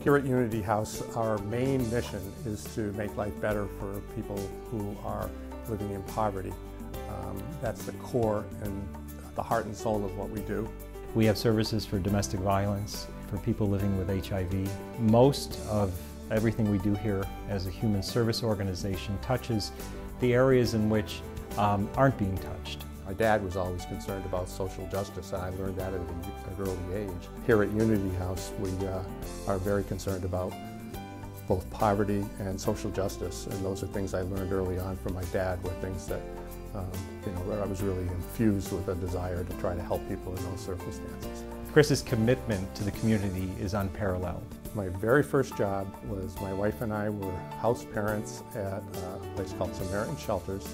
Here at Unity House, our main mission is to make life better for people who are living in poverty. That's the core and the heart and soul of what we do. We have services for domestic violence, for people living with HIV. Most of everything we do here as a human service organization touches the areas in which aren't being touched. My dad was always concerned about social justice, and I learned that at an early age. Here at Unity House, we are very concerned about both poverty and social justice, and those are things I learned early on from my dad, were things that where I was really infused with a desire to try to help people in those circumstances. Chris's commitment to the community is unparalleled. My very first job was my wife and I were house parents at a place called Samaritan Shelters,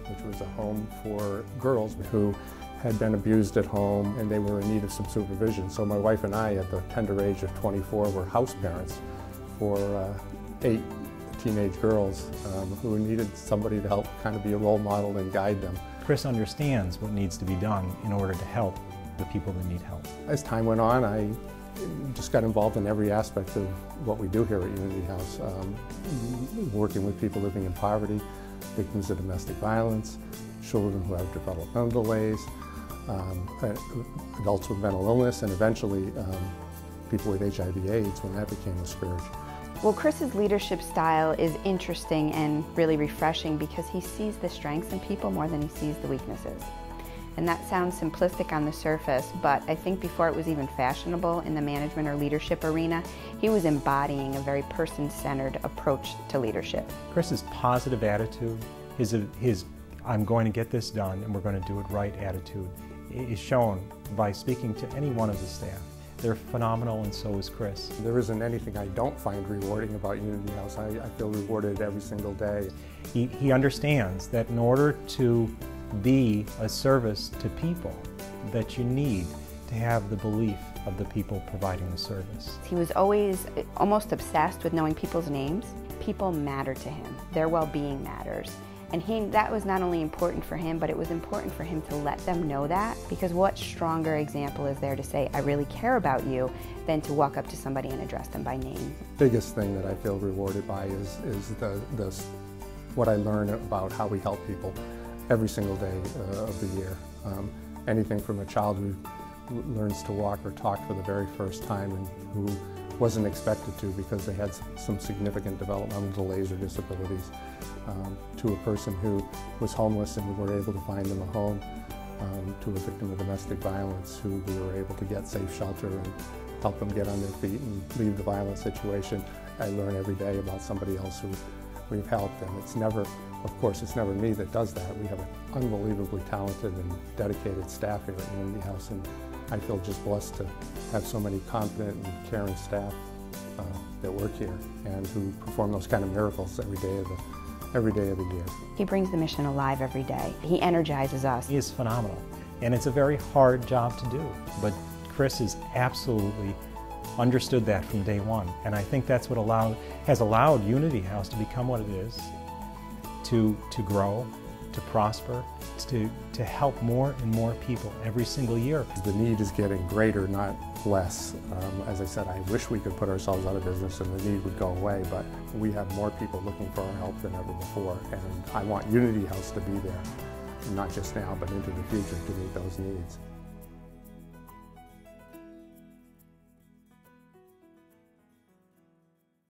which was a home for girls who had been abused at home and they were in need of some supervision. So my wife and I, at the tender age of 24, were house parents for 8 teenage girls who needed somebody to help kind of be a role model and guide them. Chris understands what needs to be done in order to help the people that need help. As time went on, I just got involved in every aspect of what we do here at Unity House, working with people living in poverty, victims of domestic violence, children who have developmental delays, adults with mental illness, and eventually people with HIV/AIDS when that became a scourge. Well, Chris's leadership style is interesting and really refreshing because he sees the strengths in people more than he sees the weaknesses. And that sounds simplistic on the surface, but I think before it was even fashionable in the management or leadership arena, he was embodying a very person-centered approach to leadership. Chris's positive attitude, his I'm going to get this done and we're going to do it right attitude, is shown by speaking to any one of the staff. They're phenomenal, and so is Chris. There isn't anything I don't find rewarding about Unity House. I feel rewarded every single day. He understands that in order to be a service to people, that you need to have the belief of the people providing the service. He was always almost obsessed with knowing people's names. People matter to him. Their well-being matters. And that was not only important for him, but it was important for him to let them know that, because what stronger example is there to say, I really care about you, than to walk up to somebody and address them by name. Biggest thing that I feel rewarded by is what I learn about how we help people every single day of the year. Anything from a child who learns to walk or talk for the very first time and who wasn't expected to because they had some significant developmental delays or disabilities, to a person who was homeless and we were able to find them a home, to a victim of domestic violence who we were able to get safe shelter and help them get on their feet and leave the violent situation. I learn every day about somebody else who we've helped, and it's never, of course, it's never me that does that. We have an unbelievably talented and dedicated staff here at Unity House, and I feel just blessed to have so many competent and caring staff that work here and who perform those kind of miracles every day of the year. He brings the mission alive every day. He energizes us. He is phenomenal, and it's a very hard job to do, but Chris has absolutely understood that from day one, and I think that's what has allowed Unity House to become what it is, to grow, to prosper, to help more and more people every single year. The need is getting greater, not less. As I said, I wish we could put ourselves out of business and the need would go away, but we have more people looking for our help than ever before, and I want Unity House to be there, not just now, but into the future, to meet those needs.